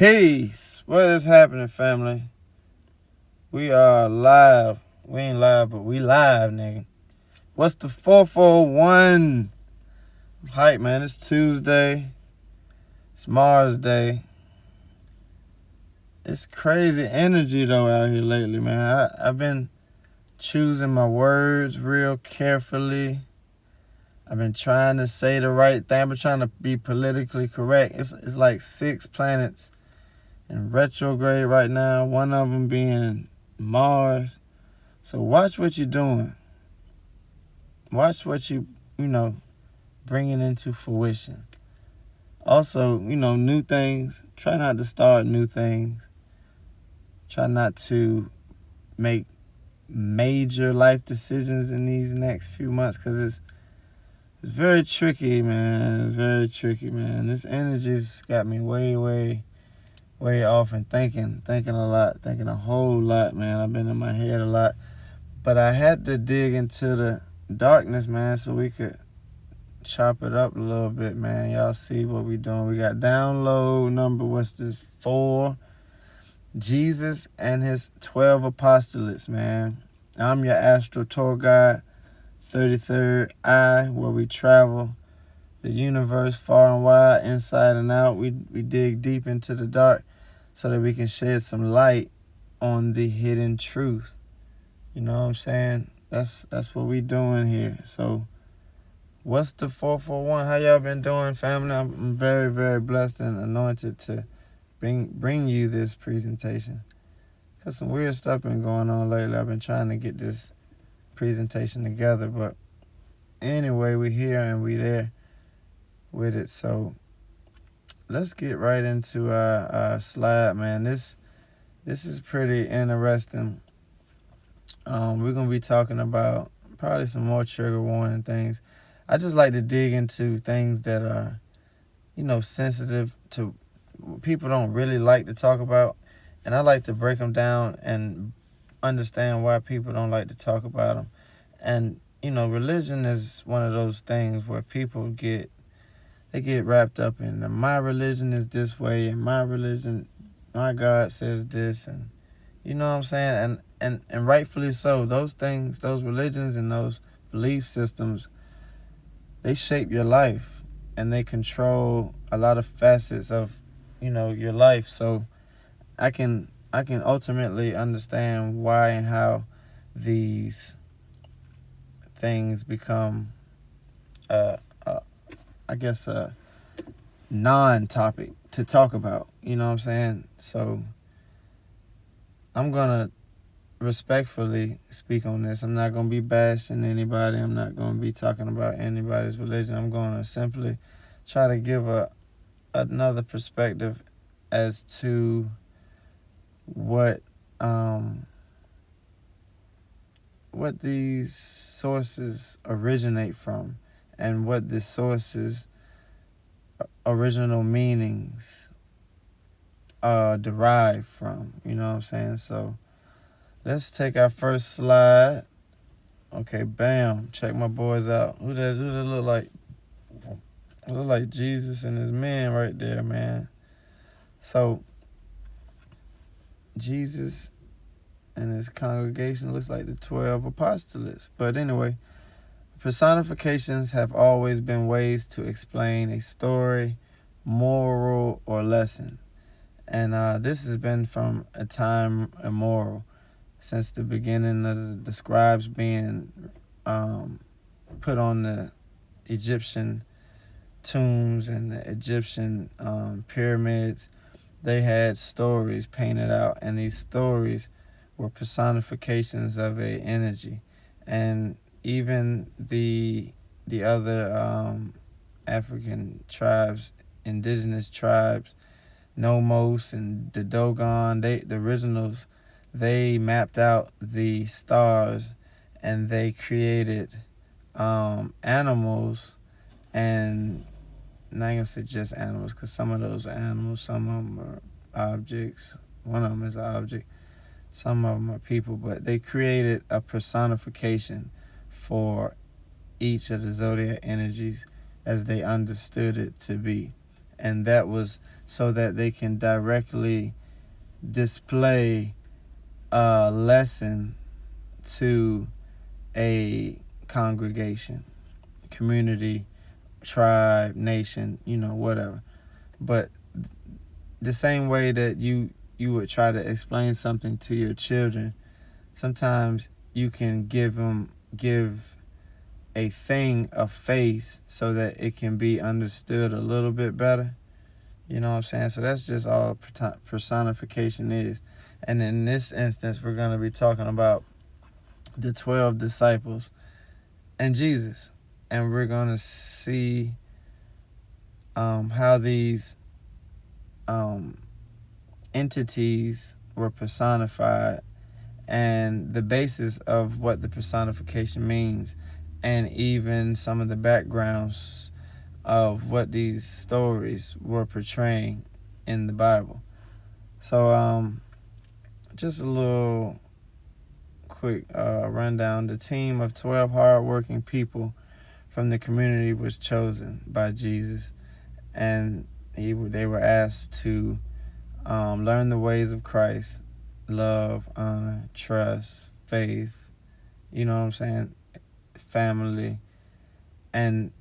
Peace. What is happening, family? We are live. We ain't live, but we live, nigga. What's the 441? Hype, man. It's Tuesday. It's Mars Day. It's crazy energy, though, out here lately, man. I've been choosing my words real carefully. I've been trying to say the right thing. I've been trying to be politically correct. It's like 6 planets in retrograde right now, one of them being Mars. So watch what you're doing. Watch what you bringing into fruition. Also, new things. Try not to start new things. Try not to make major life decisions in these next few months because it's very tricky, man. It's very tricky, man. This energy's got me way off and thinking a lot, thinking a whole lot, man. I've been in my head a lot. But I had to dig into the darkness, man, so we could chop it up a little bit, man. Y'all see what we doing. We got download number, what's this, 4. Jesus and his 12 apostolates, man. I'm your Astro tour guide, 33rd eye, where we travel the universe far and wide, inside and out. We dig deep into the dark so that we can shed some light on the hidden truth. You know what I'm saying? That's what we doing here. So what's the 441? How y'all been doing, family? I'm very blessed and anointed to bring you this presentation. Because some weird stuff been going on lately. I've been trying to get this presentation together. But anyway, we here and we there with it. So let's get right into our slide, man. This is pretty interesting. We're going to be talking about probably some more trigger warning things. I just like to dig into things that are, sensitive to people don't really like to talk about. And I like to break them down and understand why people don't like to talk about them. And, religion is one of those things where people get wrapped up in my religion is this way and my religion, my God says this, and you know what I'm saying? And rightfully so. Those things, those religions and those belief systems, they shape your life and they control a lot of facets of, your life. So I can ultimately understand why and how these things become I guess a non-topic to talk about. You know what I'm saying? So I'm gonna respectfully speak on this. I'm not going to be bashing anybody. I'm not going to be talking about anybody's religion. I'm going to simply try to give another perspective as to what these sources originate from and what the sources' original meanings derive from. You know what I'm saying? So let's take our first slide. Okay, bam. Check my boys out. Who that look like? Look like Jesus and his men right there, man. So Jesus and his congregation looks like the 12 apostolates. But anyway, personifications have always been ways to explain a story, moral, or lesson. And this has been from a time immemorial, since the beginning of the scribes being put on the Egyptian tombs and the Egyptian pyramids. They had stories painted out, and these stories were personifications of a energy. And even the other African tribes, indigenous tribes, Nomos and the Dogon, the originals, they mapped out the stars and they created animals, and I'm not gonna say just animals because some of those are animals, some of them are objects. One of them is an object. Some of them are people, but they created a personification for each of the zodiac energies as they understood it to be. and that was so that they can directly display a lesson to a congregation, community, tribe, nation, whatever. But the same way that you would try to explain something to your children, sometimes you can give a thing a face so that it can be understood a little bit better. You know what I'm saying? So that's just all personification is. And in this instance, we're going to be talking about the 12 disciples and Jesus. And we're going to see how these entities were personified and the basis of what the personification means, and even some of the backgrounds of what these stories were portraying in the Bible. So just a little quick rundown. The team of 12 hardworking people from the community was chosen by Jesus, and they were asked to learn the ways of Christ: love, honor, trust, faith, you know what I'm saying, family, and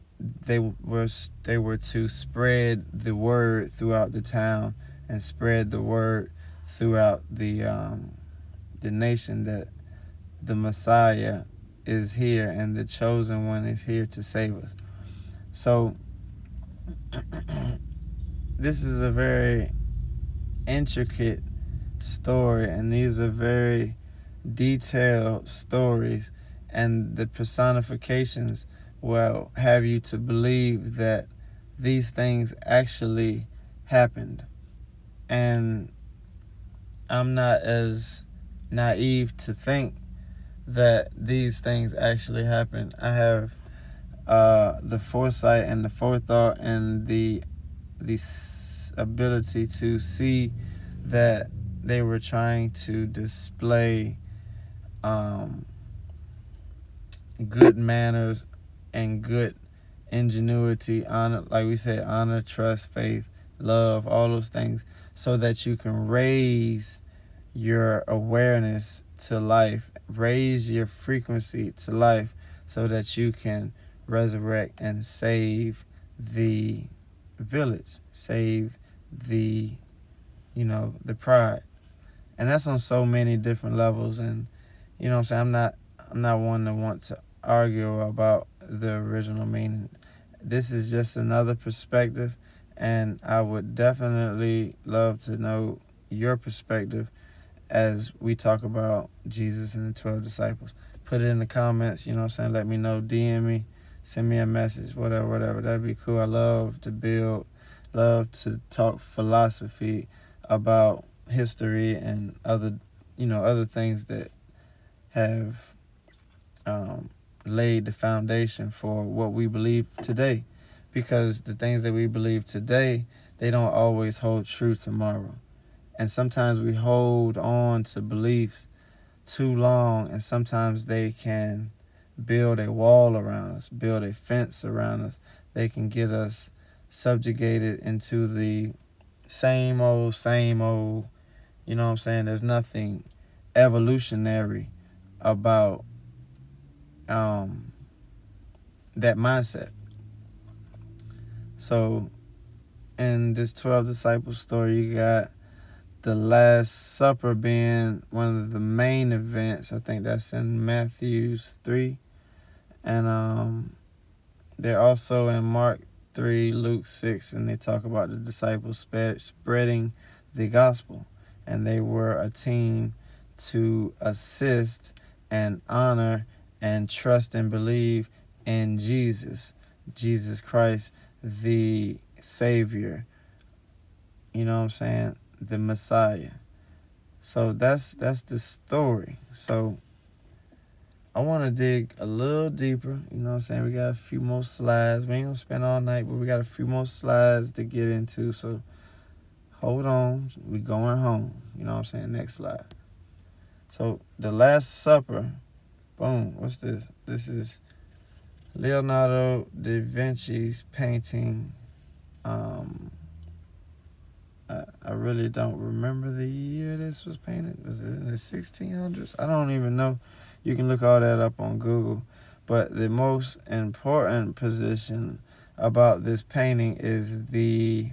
they were to spread the word throughout the town and spread the word throughout the nation that the Messiah is here and the chosen one is here to save us. So this is a very intricate story, and these are very detailed stories, and the personifications will have you to believe that these things actually happened. And I'm not as naive to think that these things actually happened. I have the foresight and the forethought and the ability to see that they were trying to display good manners and good ingenuity, honor, like we said, honor, trust, faith, love, all those things, so that you can raise your awareness to life, raise your frequency to life, so that you can resurrect and save the village, save the the pride. And that's on so many different levels. And you know what I'm saying, I'm not one to want to argue about the original meaning. This is just another perspective, and I would definitely love to know your perspective as we talk about Jesus and the 12 disciples. Put it in the comments, you know what I'm saying? Let me know, DM me, send me a message, whatever. That'd be cool. I love to build, love to talk philosophy about history and other things that have laid the foundation for what we believe today. Because the things that we believe today, they don't always hold true tomorrow. And sometimes we hold on to beliefs too long, and sometimes they can build a wall around us, build a fence around us. They can get us subjugated into the same old, you know what I'm saying? There's nothing evolutionary about that mindset. So in this 12 disciples story, you got the Last Supper being one of the main events. I think that's in Matthew 3. And they're also in Mark 3, Luke 6, and they talk about the disciples spreading the gospel. And they were a team to assist and honor and trust and believe in Jesus Christ, the Savior. You know what I'm saying? The Messiah. So that's the story. So I want to dig a little deeper. You know what I'm saying? We got a few more slides. We ain't going to spend all night, but we got a few more slides to get into. So hold on. We going home. You know what I'm saying? Next slide. So the Last Supper. Boom. What's this? This is Leonardo da Vinci's painting. I really don't remember the year this was painted. Was it in the 1600s? I don't even know. You can look all that up on Google. But the most important position about this painting is the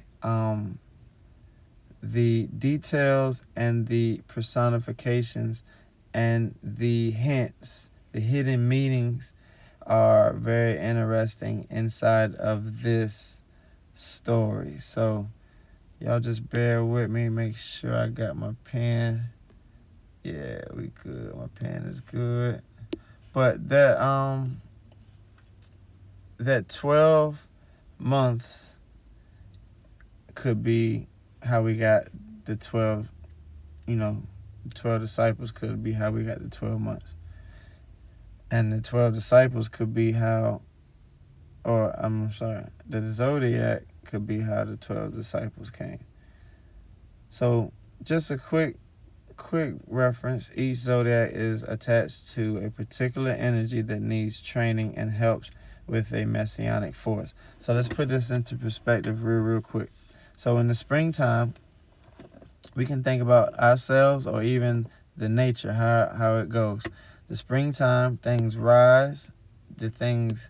details and the personifications and the hints, the hidden meanings are very interesting inside of this story. So y'all just bear with me, make sure I got my pen. Yeah, we good. My pen is good. But that 12 months could be how we got the 12, 12 disciples could be how we got the 12 months. And the 12 disciples could be how, the zodiac could be how the 12 disciples came. So just a quick reference. Each zodiac is attached to a particular energy that needs training and helps with a Masonic force. So let's put this into perspective real quick. So in the springtime, we can think about ourselves or even the nature, how it goes. The springtime, things rise. The things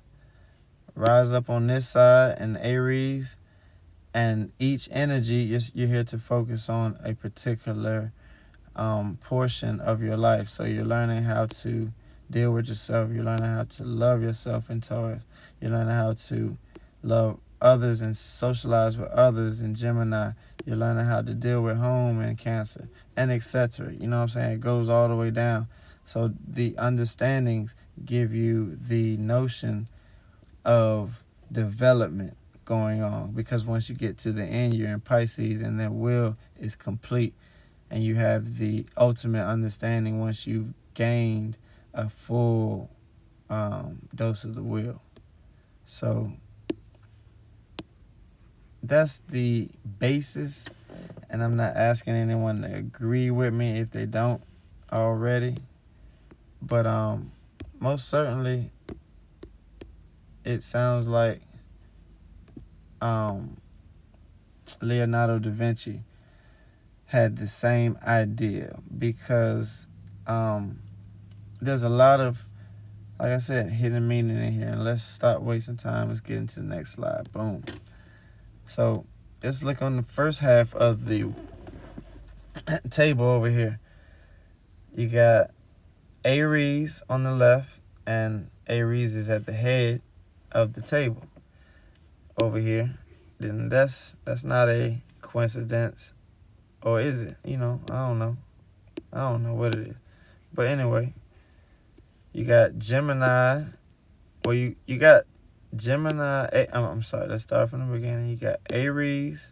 rise up on this side in Aries. And each energy, you're here to focus on a particular portion of your life. So you're learning how to deal with yourself. You're learning how to love yourself in Taurus. You're learning how to love others and socialize with others in Gemini. You're learning how to deal with home in Cancer, and etc. You know what I'm saying? It goes all the way down. So the understandings give you the notion of development going on, because once you get to the end, you're in Pisces and that will is complete, and you have the ultimate understanding once you've gained a full dose of the will. So that's the basis, and I'm not asking anyone to agree with me if they don't already, but most certainly it sounds like Leonardo da Vinci had the same idea, because there's a lot of, like I said, hidden meaning in here. And let's stop wasting time. Let's get into the next slide. Boom. So let's look on the first half of the table over here. You got Aries on the left, and Aries is at the head of the table over here. Then that's not a coincidence, or is it? I don't know. I don't know what it is. But anyway, you got Gemini. Well, you got Gemini. I'm sorry. Let's start from the beginning. You got Aries,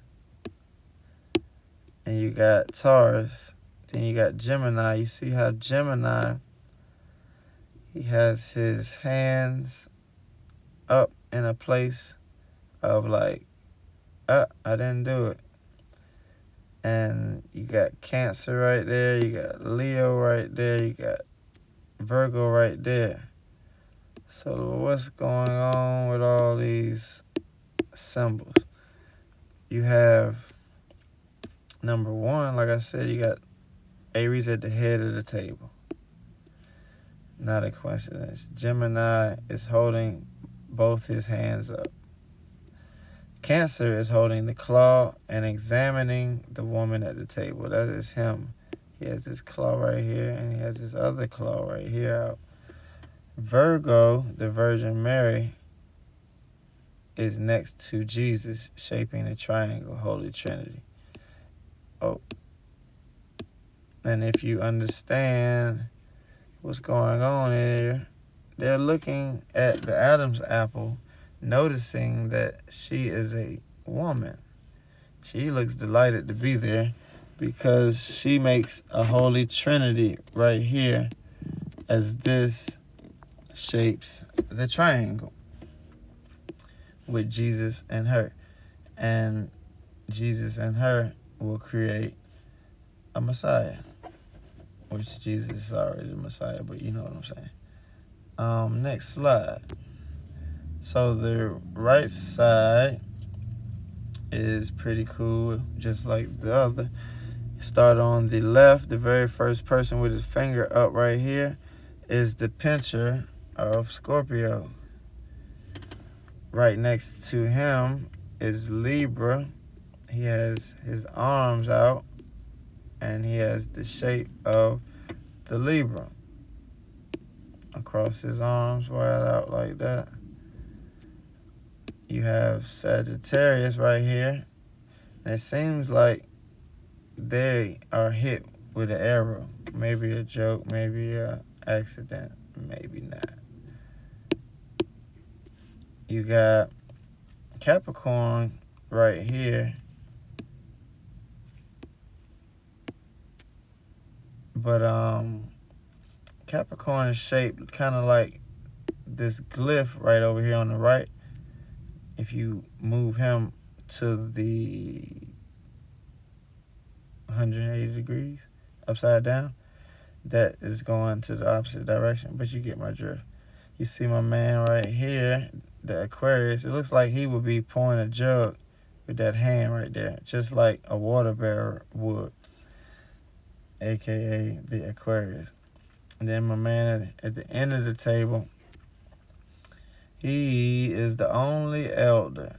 and you got Taurus. Then you got Gemini. You see how Gemini, he has his hands up in a place of like, I didn't do it. And you got Cancer right there. You got Leo right there. You got Virgo right there. So what's going on with all these symbols? You have, number one, like I said, you got Aries at the head of the table. Not a coincidence. Gemini is holding both his hands up. Cancer is holding the claw and examining the woman at the table. That is him. He has this claw right here, and he has this other claw right here out. Virgo, the Virgin Mary, is next to Jesus, shaping the triangle, Holy Trinity. Oh. And if you understand what's going on here, they're looking at the Adam's apple, noticing that she is a woman. She looks delighted to be there because she makes a Holy Trinity right here as this shapes the triangle with Jesus and her. And Jesus and her will create a Messiah, which Jesus is already the Messiah, but you know what I'm saying. Next slide. So the right side is pretty cool, just like the other. Start on the left. The very first person with his finger up right here is the pincher of Scorpio. Right next to him is Libra. He has his arms out, and he has the shape of the Libra across his arms, wide out like that. You have Sagittarius right here, and it seems like they are hit with an arrow. Maybe a joke, maybe a accident, maybe not. You got Capricorn right here, but Capricorn is shaped kind of like this glyph right over here on the right. If you move him to the 180 degrees upside down, that is going to the opposite direction, but you get my drift. You see my man right here, the Aquarius. It looks like he would be pouring a jug with that hand right there, just like a water bearer would, aka the Aquarius. And then my man at the end of the table, he is the only elder.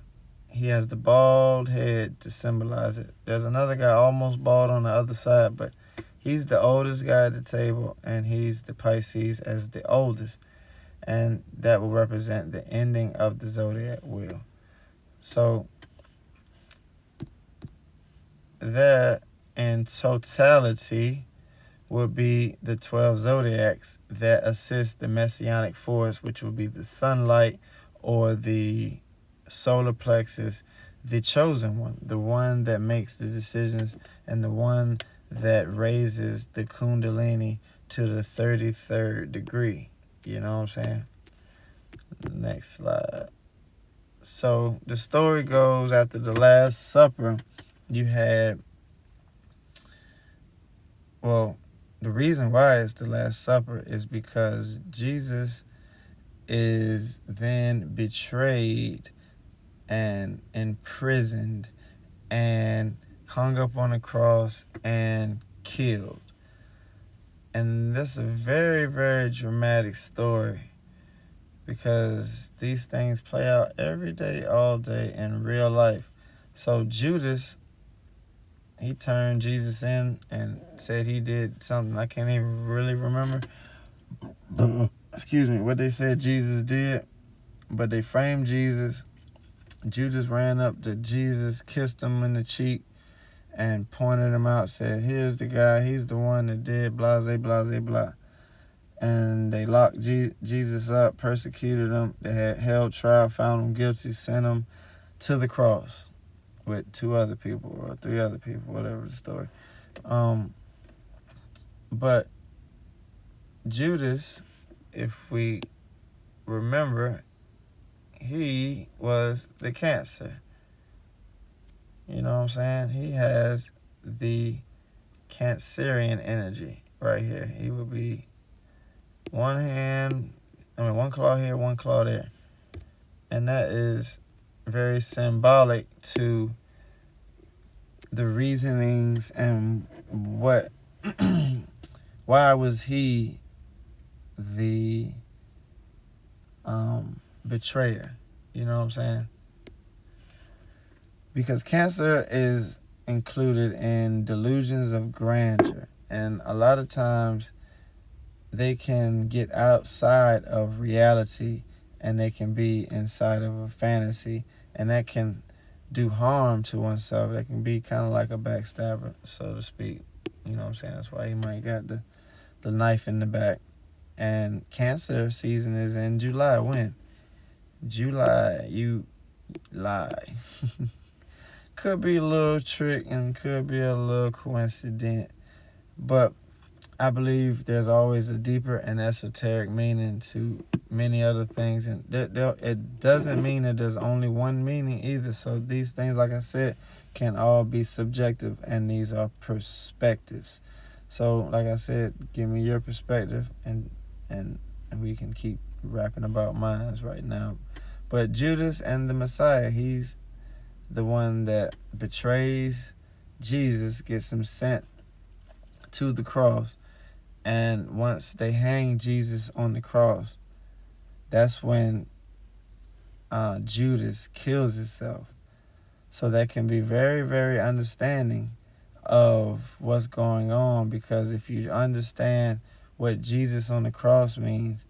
He has the bald head to symbolize it. There's another guy almost bald on the other side, but he's the oldest guy at the table, and he's the Pisces as the oldest. And that will represent the ending of the zodiac wheel. So that in totality would be the 12 zodiacs that assist the Masonic force, which would be the sunlight or the solar plexus, the chosen one, the one that makes the decisions, and the one that raises the Kundalini to the 33rd degree. You know what I'm saying? Next slide. So the story goes, after the Last Supper, you had, well, the reason why it's the Last Supper is because Jesus is then betrayed and imprisoned and hung up on a cross and killed. And that's a very, very dramatic story, because these things play out every day, all day in real life. So Judas, he turned Jesus in and said he did something I can't even really remember. Excuse me, what they said Jesus did. But they framed Jesus. Judas ran up to Jesus, kissed him in the cheek, and pointed him out, said, here's the guy, he's the one that did blase, blase, blah. And they locked Jesus up, persecuted him. They had held trial, found him guilty, sent him to the cross with 2 other people or 3 other people, whatever the story. But Judas, if we remember, he was the Cancer. You know what I'm saying? He has the Cancerian energy right here. He would be one claw here, one claw there. And that is very symbolic to the reasonings and what why was he the betrayer. You know what I'm saying? Because Cancer is included in delusions of grandeur, and a lot of times they can get outside of reality and they can be inside of a fantasy, and that can do harm to oneself. That can be kind of like a backstabber, so to speak. You know what I'm saying? That's why he might got the knife in the back. And Cancer season is in July. When? July, you lie. Could be a little trick and could be a little coincidence, but I believe there's always a deeper and esoteric meaning to many other things, and it doesn't mean that there's only one meaning either. So these things, like I said, can all be subjective, and these are perspectives. So, like I said, give me your perspective, and we can keep rapping about mine right now. But Judas and the Messiah, he's the one that betrays Jesus, gets him sent to the cross. And once they hang Jesus on the cross, that's when Judas kills himself. So that can be very, very understanding of what's going on, because if you understand what Jesus on the cross means,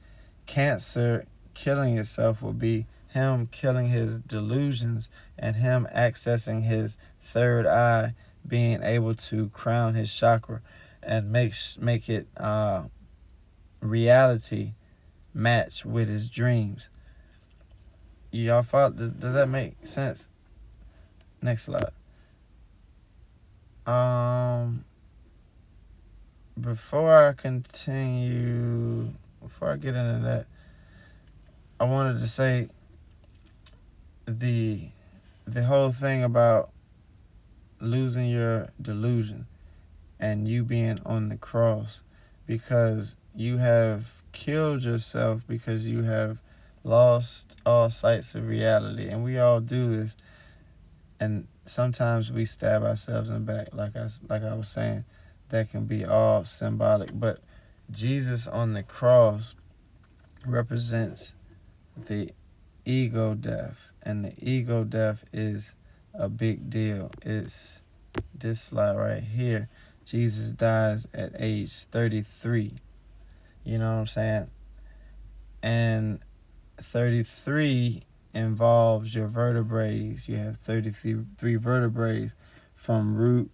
Cancer killing itself will be him killing his delusions and him accessing his third eye, being able to crown his chakra and make it reality match with his dreams. Y'all follow? Does that make sense? Next slide. Before I continue, before I get into that, I wanted to say the whole thing about losing your delusion and you being on the cross, because you have killed yourself, because you have lost all sights of reality. And we all do this, and sometimes we stab ourselves in the back, like I was saying. That can be all symbolic, but Jesus on the cross represents the ego death, and the ego death is a big deal. It's this slide right here. Jesus dies at age 33. You know what I'm saying? And 33 involves your vertebrae. You have 33 vertebrae from root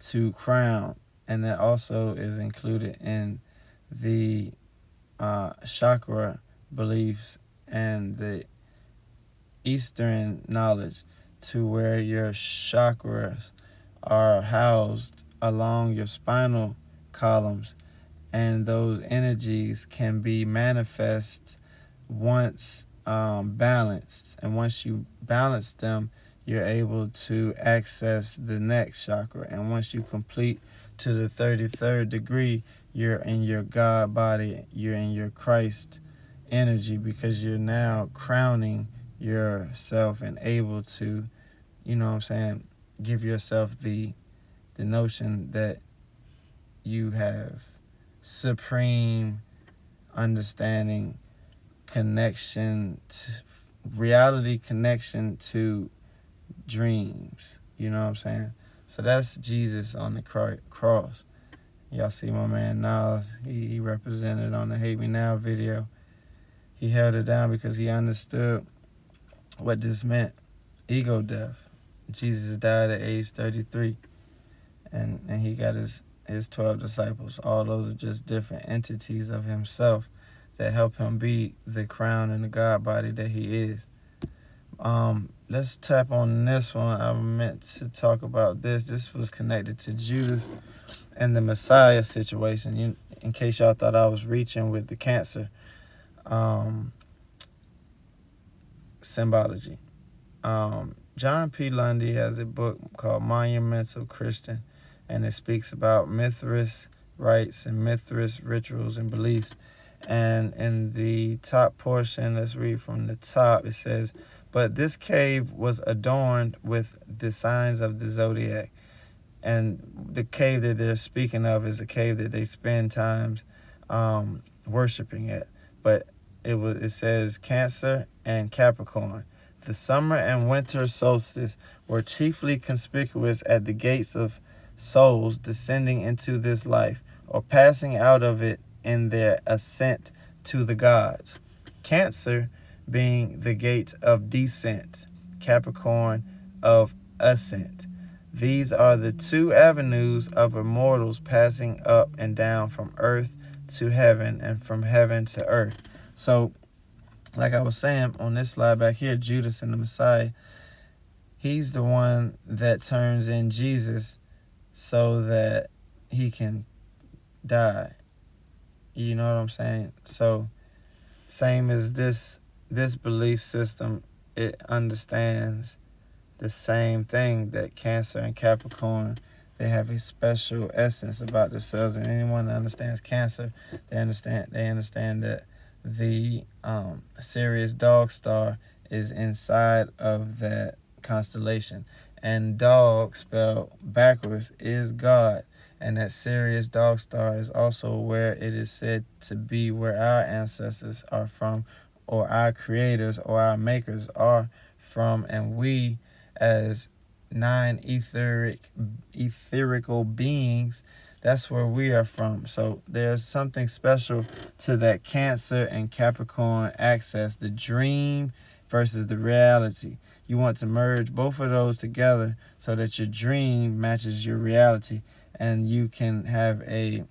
to crown, and that also is included in the chakra beliefs and the Eastern knowledge, to where your chakras are housed along your spinal columns, and those energies can be manifest once balanced. And once you balance them, you're able to access the next chakra. And once you complete to the 33rd degree, you're in your God body, you're in your Christ energy, because you're now crowning yourself and able to, you know what I'm saying, give yourself the notion that you have supreme understanding, connection to reality, connection to dreams. You know what I'm saying? So that's Jesus on the cross. Y'all see my man Nas, he represented on the Hate Me Now video. He held it down because he understood what this meant. Ego death. Jesus died at age 33. And he got his 12 disciples. All those are just different entities of himself that help him be the crown and the God body that he is. Let's tap on this one. I meant to talk about this. This was connected to Judas and the Messiah situation. In case y'all thought I was reaching with the Cancer symbology. John P. Lundy has a book called Monumental Christian, and it speaks about Mithras rites and Mithras rituals and beliefs. And in the top portion, let's read from the top, it says, "But this cave was adorned with the signs of the zodiac." And the cave that they're speaking of is a cave that they spend times worshiping at. But it says Cancer and Capricorn. The summer and winter solstice were chiefly conspicuous at the gates of souls descending into this life, or passing out of it in their ascent to the gods. Cancer being the gate of descent, Capricorn of ascent. These are the two avenues of immortals passing up and down from earth to heaven and from heaven to earth. So, like I was saying on this slide back here, Judas and the Messiah, he's the one that turns in Jesus so that he can die. You know what I'm saying? So, same as this belief system, it understands the same thing, that Cancer and Capricorn, they have a special essence about themselves. And anyone that understands Cancer, they understand that the Sirius dog star is inside of that constellation. And dog, spelled backwards, is God. And that Sirius dog star is also where it is said to be where our ancestors are from, or our creators or our makers are from. And we, as nine etherical beings, that's where we are from. So there's something special to that Cancer and Capricorn axis, the dream versus the reality. You want to merge both of those together so that your dream matches your reality, and you can have a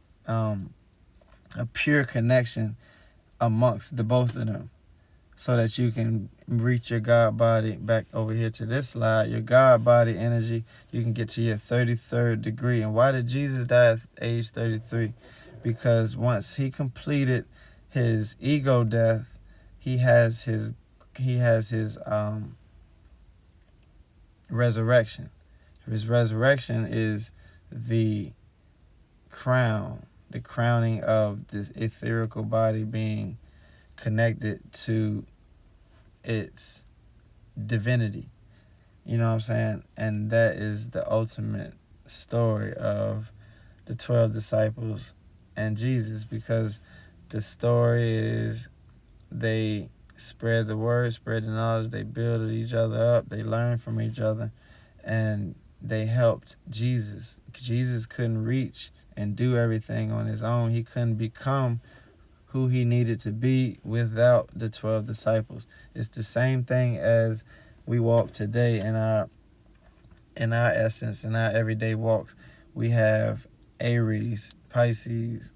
pure connection amongst the both of them, so that you can reach your God body. Back over here to this slide, your God body energy, you can get to your 33rd degree. And why did Jesus die at age 33? Because once he completed his ego death, he has his resurrection. His resurrection is the crown, the crowning of this etherical body being connected to its divinity. You know what I'm saying? And that is the ultimate story of the 12 disciples and Jesus, because the story is they spread the word, spread the knowledge, they built each other up, they learned from each other, and they helped Jesus. Jesus couldn't reach and do everything on his own. He couldn't become who he needed to be without the 12 disciples. It's the same thing as we walk today in our essence, in our everyday walks. We have Aries, Pisces,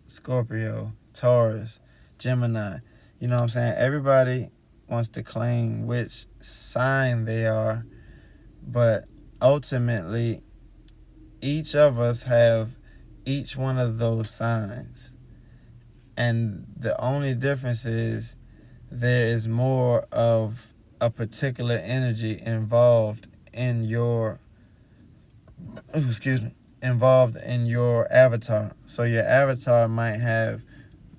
Scorpio, Taurus, Gemini. You know what I'm saying? Everybody wants to claim which sign they are, but ultimately each of us have each one of those signs. And the only difference is there is more of a particular energy involved in your avatar. So your avatar might have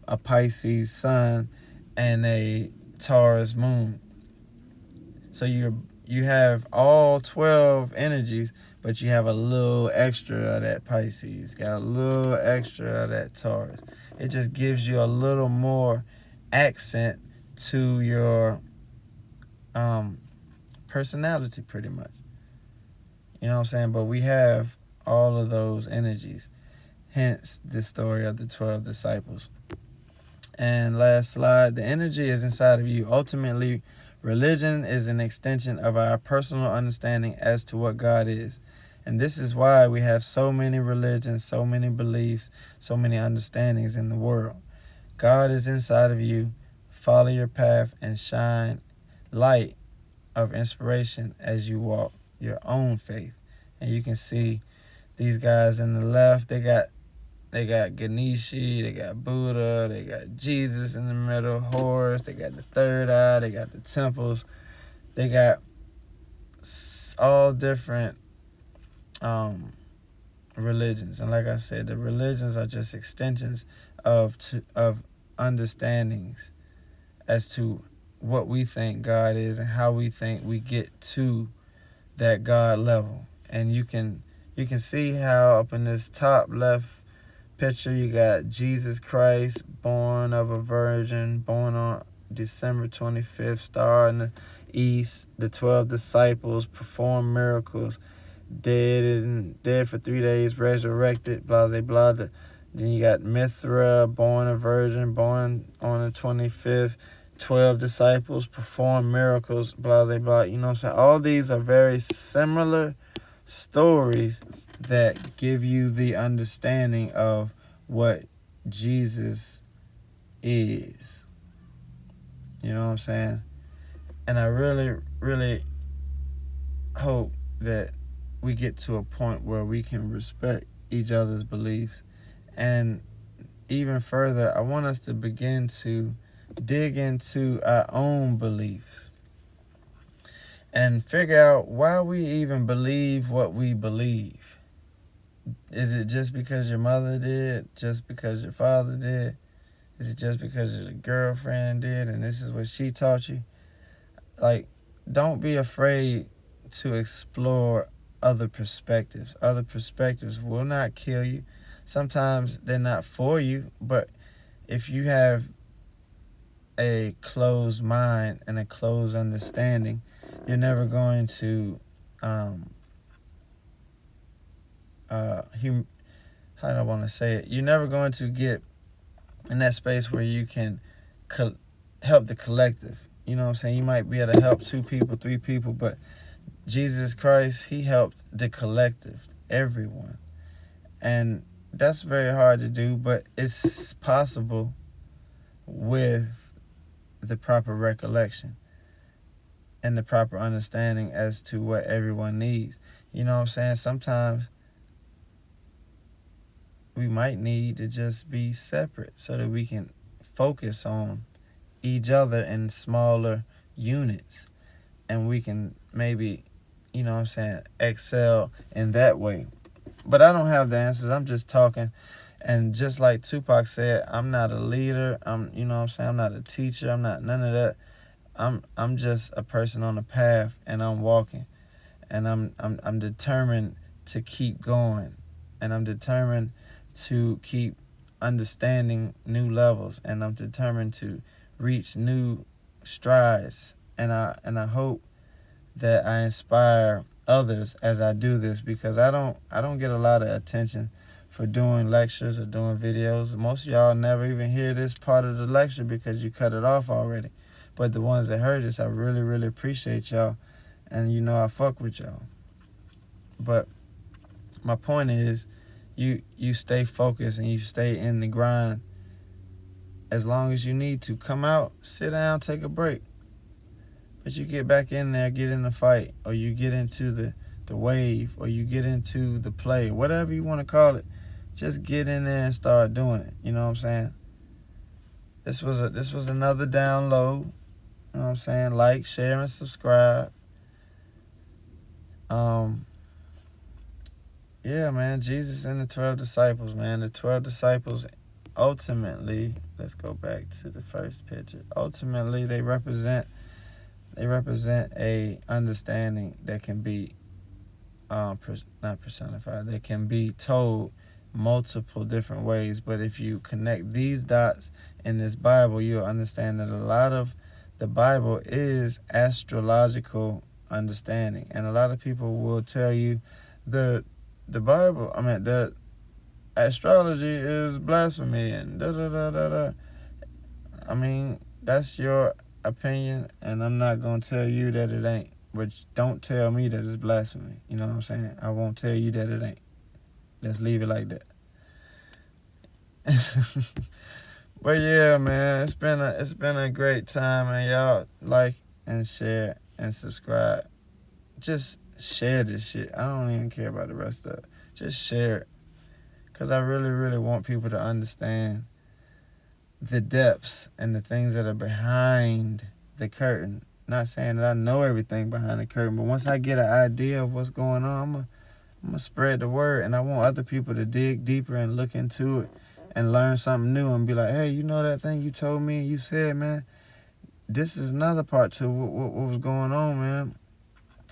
a Pisces sun and a Taurus moon. So you have all 12 energies, but you have a little extra of that Pisces, got a little extra of that Taurus. It just gives you a little more accent to your personality, pretty much. You know what I'm saying? But we have all of those energies. Hence the story of the 12 disciples. And last slide, the energy is inside of you. Ultimately, religion is an extension of our personal understanding as to what God is. And this is why we have so many religions, so many beliefs, so many understandings in the world. God is inside of you. Follow your path and shine light of inspiration as you walk your own faith. And you can see these guys in the left, they got Ganeshi, they got Buddha, they got Jesus in the middle, Horus, they got the third eye, they got the temples, they got all different religions. And like I said, the religions are just extensions of understandings as to what we think God is and how we think we get to that God level. And you can see how up in this top left picture you got Jesus Christ, born of a virgin, born on December 25th, star in the east. The 12 disciples perform miracles, dead for 3 days, resurrected, blah, blah, blah. Then you got Mithra, born a virgin, born on the 25th. 12 disciples perform miracles, blah, blah, blah. You know what I'm saying? All these are very similar stories that give you the understanding of what Jesus is. You know what I'm saying? And I really, really hope that we get to a point where we can respect each other's beliefs. And even further, I want us to begin to dig into our own beliefs and figure out why we even believe what we believe. Is it just because your mother did? Just because your father did? Is it just because your girlfriend did and this is what she taught you? Like, don't be afraid to explore other perspectives. Other perspectives will not kill you. Sometimes they're not for you, but if you have a closed mind and a closed understanding, you're never going to how do I want to say it? You're never going to get in that space where you can help the collective. You know what I'm saying? You might be able to help 2 people, 3 people, but Jesus Christ, he helped the collective, everyone. And that's very hard to do, but it's possible with the proper recollection and the proper understanding as to what everyone needs. You know what I'm saying? Sometimes we might need to just be separate so that we can focus on each other in smaller units, and we can maybe, you know what I'm saying, excel in that way. But I don't have the answers. I'm just talking. And just like Tupac said, I'm not a leader. You know what I'm saying? I'm not a teacher. I'm not none of that. I'm just a person on a path, and I'm walking. And I'm determined to keep going. And I'm determined to keep understanding new levels. And I'm determined to reach new strides. And I hope that I inspire others as I do this, because I don't get a lot of attention for doing lectures or doing videos. Most of y'all never even hear this part of the lecture because you cut it off already. But the ones that heard this, I really, really appreciate y'all. And you know I fuck with y'all. But my point is, you stay focused and you stay in the grind as long as you need to. Come out, sit down, take a break. But you get back in there, get in the fight, or you get into the wave, or you get into the play, whatever you want to call it. Just get in there and start doing it. You know what I'm saying? This was another download. You know what I'm saying? Like, share, and subscribe. Yeah, man. Jesus and the 12 disciples, man. The 12 disciples ultimately, let's go back to the first picture. Ultimately, they represent a understanding that can be not personified. They can be told multiple different ways. But if you connect these dots in this Bible, you'll understand that a lot of the Bible is astrological understanding. And a lot of people will tell you that that astrology is blasphemy and da-da-da-da-da. I mean, that's your opinion, and I'm not going to tell you that it ain't. But don't tell me that it's blasphemy. You know what I'm saying? I won't tell you that it ain't. Let's leave it like that. But yeah, man, it's been a great time, and y'all like and share and subscribe. Just share this shit. I don't even care about the rest of it. Just share it, because I really, really want people to understand the depths and the things that are behind the curtain. Not saying that I know everything behind the curtain, but once I get an idea of what's going on, I'm gonna spread the word, and I want other people to dig deeper and look into it and learn something new and be like, hey, you know that thing you told me and you said, man, this is another part to what was going on, man.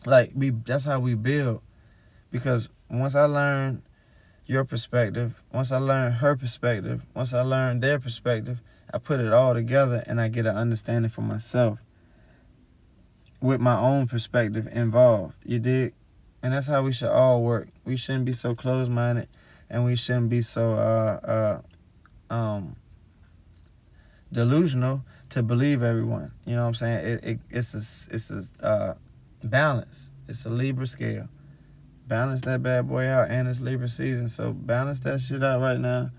Like, that's how we build. Because once I learn your perspective, once I learn her perspective, once I learn their perspective, I put it all together and I get an understanding for myself with my own perspective involved. You dig? And that's how we should all work. We shouldn't be so closed-minded, and we shouldn't be so delusional to believe everyone. You know what I'm saying? It's a balance. It's a Libra scale. Balance that bad boy out, and it's Libra season, so balance that shit out right now,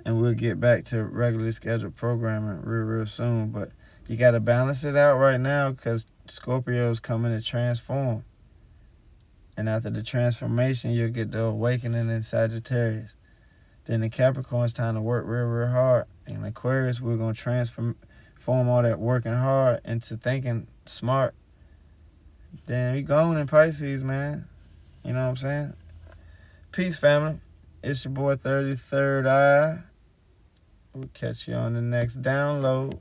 and we'll get back to regularly scheduled programming real soon. But you got to balance it out right now, because Scorpio's coming to transform. And after the transformation, you'll get the awakening in Sagittarius. Then in Capricorn, it's time to work real hard. In Aquarius, we're going to transform all that working hard into thinking smart. Then we going in Pisces, man. You know what I'm saying? Peace, family. It's your boy 33rd Eye. We'll catch you on the next download.